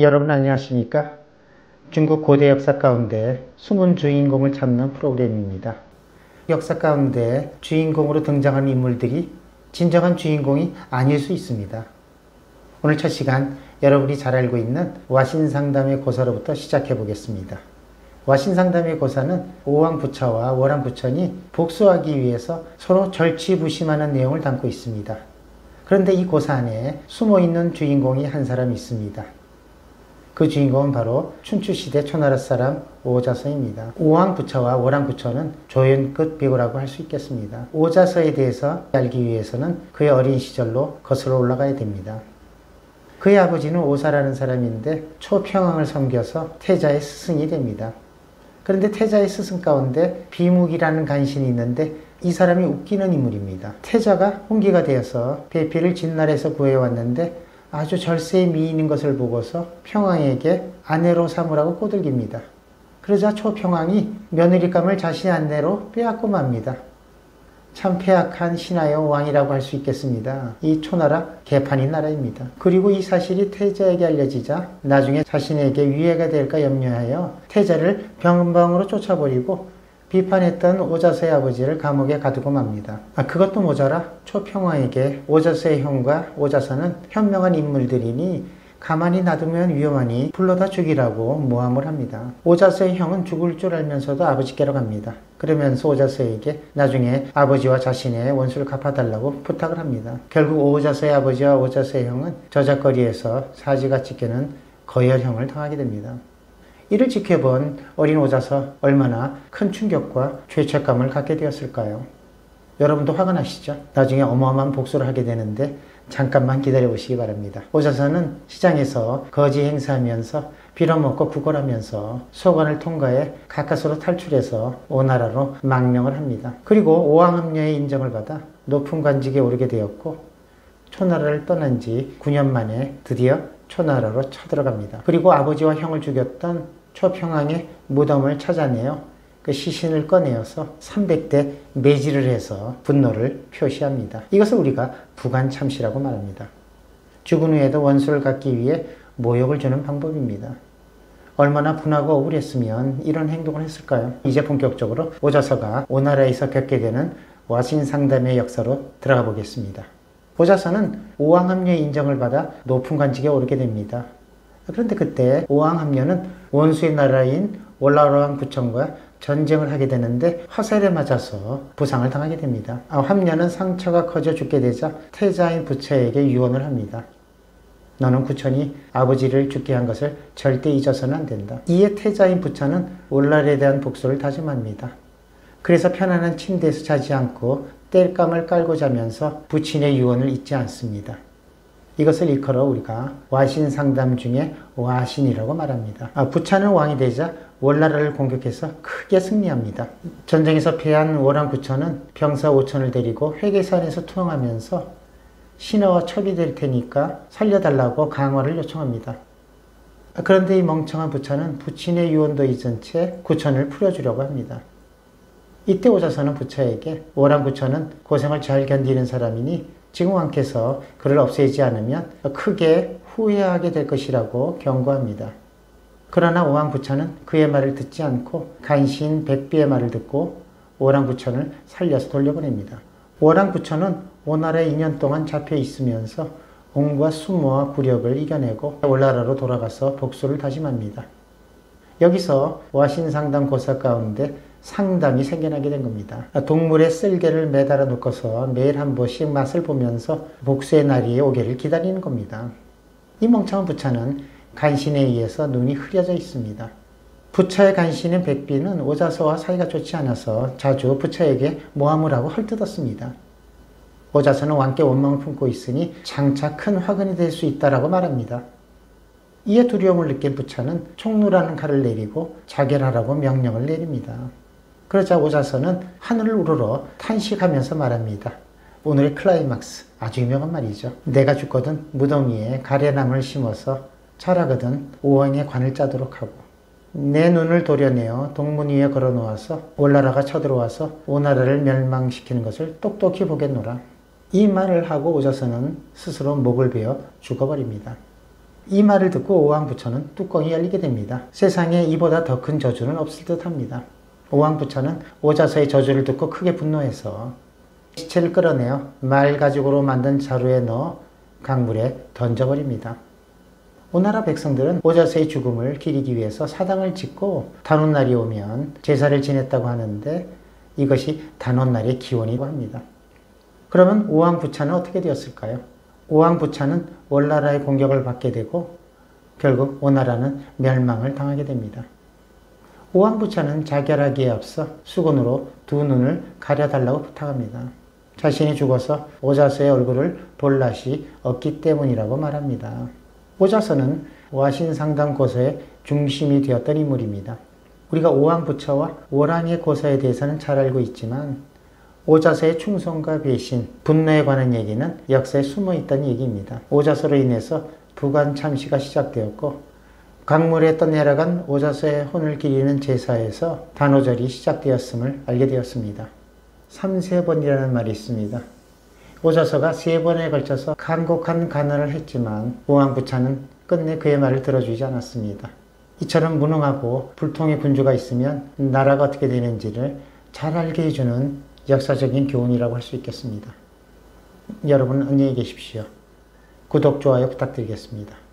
여러분 안녕하십니까? 중국 고대 역사 가운데 숨은 주인공을 찾는 프로그램입니다. 역사 가운데 주인공으로 등장하는 인물들이 진정한 주인공이 아닐 수 있습니다. 오늘 첫 시간 여러분이 잘 알고 있는 와신상담의 고사로부터 시작해 보겠습니다. 와신상담의 고사는 오왕부차와 월왕부천이 복수하기 위해서 서로 절치부심하는 내용을 담고 있습니다. 그런데 이 고사 안에 숨어있는 주인공이 한 사람 있습니다. 그 주인공은 바로 춘추시대 초나라 사람 오자서입니다. 오왕부차와 월왕부천은 조연 끝 배우라고 할 수 있겠습니다. 오자서에 대해서 알기 위해서는 그의 어린 시절로 거슬러 올라가야 됩니다. 그의 아버지는 오사라는 사람인데 초평왕을 섬겨서 태자의 스승이 됩니다. 그런데 태자의 스승 가운데 비묵이라는 간신이 있는데 이 사람이 웃기는 인물입니다. 태자가 홍기가 되어서 배필을 진날에서 구해왔는데 아주 절세의 미인인 것을 보고서 평왕에게 아내로 삼으라고 꼬들깁니다. 그러자 초평왕이 며느리감을 자신의 아내로 빼앗고 맙니다. 참 폐악한 신하여 왕이라고 할 수 있겠습니다. 이 초나라 개판인 나라입니다. 그리고 이 사실이 태자에게 알려지자 나중에 자신에게 위해가 될까 염려하여 태자를 병방으로 쫓아버리고 비판했던 오자서의 아버지를 감옥에 가두고 맙니다. 그것도 모자라 초평왕에게 오자서의 형과 오자서는 현명한 인물들이니 가만히 놔두면 위험하니 불러다 죽이라고 모함을 합니다. 오자서의 형은 죽을 줄 알면서도 아버지께로 갑니다. 그러면서 오자서에게 나중에 아버지와 자신의 원수를 갚아달라고 부탁을 합니다. 결국 오자서의 아버지와 오자서의 형은 저작거리에서 사지가 찢기는 거열형을 당하게 됩니다. 이를 지켜본 어린 오자서 얼마나 큰 충격과 죄책감을 갖게 되었을까요? 여러분도 화가 나시죠? 나중에 어마어마한 복수를 하게 되는데 잠깐만 기다려 보시기 바랍니다. 오자서는 시장에서 거지 행사하면서 빌어먹고 구걸하면서 소관을 통과해 가까스로 탈출해서 오나라로 망명을 합니다. 그리고 오왕합녀의 인정을 받아 높은 관직에 오르게 되었고 초나라를 떠난 지 9년 만에 드디어 초나라로 쳐들어갑니다. 그리고 아버지와 형을 죽였던 초평왕의 무덤을 찾아내어 그 시신을 꺼내어서 300대 매질을 해서 분노를 표시합니다. 이것을 우리가 부관참시라고 말합니다. 죽은 후에도 원수를 갚기 위해 모욕을 주는 방법입니다. 얼마나 분하고 억울했으면 이런 행동을 했을까요? 이제 본격적으로 오자서가 오나라에서 겪게 되는 와신상담의 역사로 들어가 보겠습니다. 오자서는 오왕합녀의 인정을 받아 높은 관직에 오르게 됩니다. 그런데 그때 오왕합녀는 원수의 나라인 월라왕부천과 전쟁을 하게 되는데 화살에 맞아서 부상을 당하게 됩니다. 합녀는 상처가 커져 죽게 되자 태자인 부차에게 유언을 합니다. 너는 구천이 아버지를 죽게 한 것을 절대 잊어서는 안 된다. 이에 태자인 부차는 월날에 대한 복수를 다짐합니다. 그래서 편안한 침대에서 자지 않고 땔감을 깔고 자면서 부친의 유언을 잊지 않습니다. 이것을 일컬어 우리가 와신상담 중에 와신이라고 말합니다. 부차는 왕이 되자 월나라를 공격해서 크게 승리합니다. 전쟁에서 패한 월왕부천은 병사 5천을 데리고 회계산에서 투항하면서 신하와 첩이 될 테니까 살려달라고 강화를 요청합니다. 그런데 이 멍청한 부차는 부친의 유언도 잊은 채 구천을 풀어주려고 합니다. 이때 오자서는 부차에게 월왕부천은 고생을 잘 견디는 사람이니 지금 왕께서 그를 없애지 않으면 크게 후회하게 될 것이라고 경고합니다. 그러나 오왕부차는 그의 말을 듣지 않고 간신 백비의 말을 듣고 월왕부천을 살려서 돌려보냅니다. 월왕부천은 오나라에 2년 동안 잡혀 있으면서 온갖 수모와 굴욕을 이겨내고 월나라로 돌아가서 복수를 다짐합니다. 여기서 와신상담 고사 가운데 상담이 생겨나게 된 겁니다. 동물의 쓸개를 매달아 놓고서 매일 한 번씩 맛을 보면서 복수의 날이 오기를 기다리는 겁니다. 이 멍청한 부차는 간신에 의해서 눈이 흐려져 있습니다. 부차의 간신인 백비는 오자서와 사이가 좋지 않아서 자주 부차에게 모함을 하고 헐뜯었습니다. 오자서는 왕께 원망을 품고 있으니 장차 큰 화근이 될 수 있다라고 말합니다. 이에 두려움을 느낀 부차는 총루라는 칼을 내리고 자결하라고 명령을 내립니다. 그러자 오자서는 하늘을 우러러 탄식하면서 말합니다. 오늘의 클라이막스, 아주 유명한 말이죠. 내가 죽거든 무덤 위에 가래나무를 심어서 자라거든 오왕의 관을 짜도록 하고 내 눈을 도려내어 동문 위에 걸어놓아서 올나라가 쳐들어와서 오나라를 멸망시키는 것을 똑똑히 보겠노라. 이 말을 하고 오자서는 스스로 목을 베어 죽어버립니다. 이 말을 듣고 오왕부처는 뚜껑이 열리게 됩니다. 세상에 이보다 더 큰 저주는 없을 듯합니다. 오왕부처는 오자서의 저주를 듣고 크게 분노해서 시체를 끌어내어 말 가죽으로 만든 자루에 넣어 강물에 던져버립니다. 오나라 백성들은 오자서의 죽음을 기리기 위해서 사당을 짓고 단오날이 오면 제사를 지냈다고 하는데 이것이 단오날의 기원이라고 합니다. 그러면 오왕부차는 어떻게 되었을까요? 오왕부차는 월나라의 공격을 받게 되고 결국 오나라는 멸망을 당하게 됩니다. 오왕부차는 자결하기에 앞서 수건으로 두 눈을 가려달라고 부탁합니다. 자신이 죽어서 오자서의 얼굴을 볼 낯이 없기 때문이라고 말합니다. 오자서는 와신상당 고서의 중심이 되었던 인물입니다. 우리가 오왕부처와 오랑의 고서에 대해서는 잘 알고 있지만 오자서의 충성과 배신, 분노에 관한 얘기는 역사에 숨어있다는 얘기입니다. 오자서로 인해서 부관 참시가 시작되었고 강물에 떠내려간 오자서의 혼을 기리는 제사에서 단오절이 시작되었음을 알게 되었습니다. 삼세번이라는 말이 있습니다. 오자서가 3번에 걸쳐서 간곡한 간언을 했지만 오왕부차는 끝내 그의 말을 들어주지 않았습니다. 이처럼 무능하고 불통의 군주가 있으면 나라가 어떻게 되는지를 잘 알게 해주는 역사적인 교훈이라고 할 수 있겠습니다. 여러분 안녕히 계십시오. 구독, 좋아요 부탁드리겠습니다.